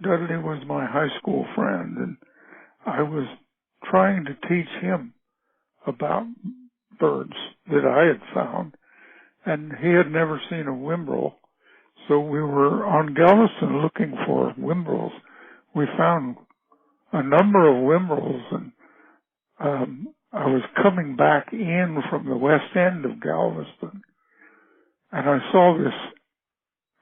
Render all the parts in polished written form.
Dudley was my high school friend, and I was trying to teach him about birds that I had found, and he had never seen a Whimbrell. So we were on Galveston looking for Whimbrels. We found a number of Whimbrels, and I was coming back in from the west end of Galveston, and I saw this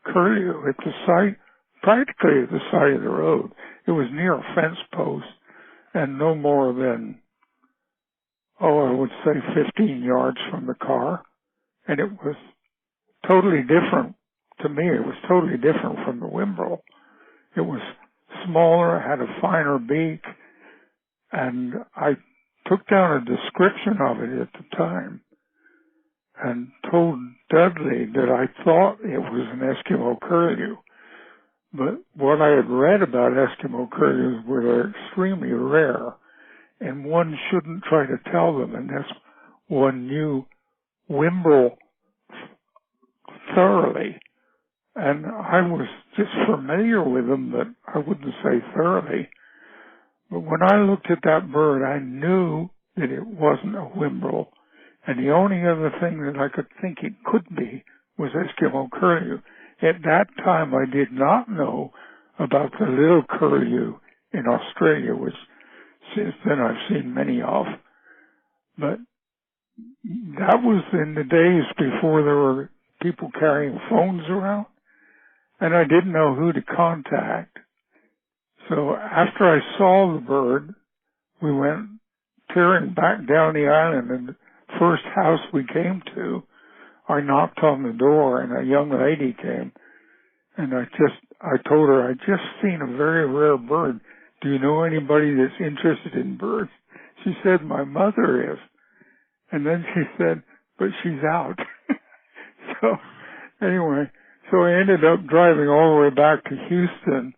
Curlew at the site, practically at the side of the road. It was near a fence post, and no more than, I would say 15 yards from the car. And it was totally different. To me, it was totally different from the Whimbrell. It was smaller, had a finer beak, and I took down a description of it at the time and told Dudley that I thought it was an Eskimo curlew. But what I had read about Eskimo curlews were they're extremely rare, and one shouldn't try to tell them unless one knew Whimbrell thoroughly. And I was just familiar with them, but I wouldn't say thoroughly. But when I looked at that bird, I knew that it wasn't a Whimbrell. And the only other thing that I could think it could be was Eskimo curlew. At that time, I did not know about the little curlew in Australia, which since then I've seen many of. But that was in the days before there were people carrying phones around, and I didn't know who to contact. So after I saw the bird, we went tearing back down the island, and the first house we came to, I knocked on the door, and a young lady came, and I told her, I'd just seen a very rare bird. Do you know anybody that's interested in birds? She said, my mother is. And then she said, but she's out. So anyway, so I ended up driving all the way back to Houston,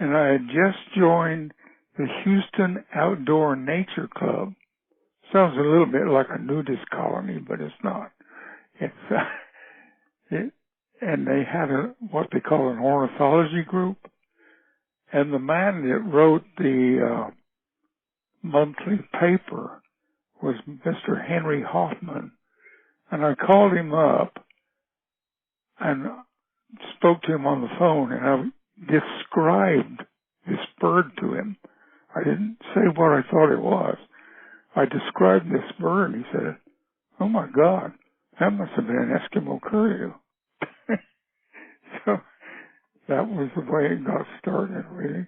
and I had just joined the Houston Outdoor Nature Club. Sounds a little bit like a nudist colony, but it's not. And they had what they call an ornithology group. And the man that wrote the monthly paper was Mr. Henry Hoffman. And I called him up and spoke to him on the phone, and I described this bird to him. I didn't say what I thought it was. I described this bird, and he said, oh my God, that must have been an Eskimo curlew. So that was the way it got started, really.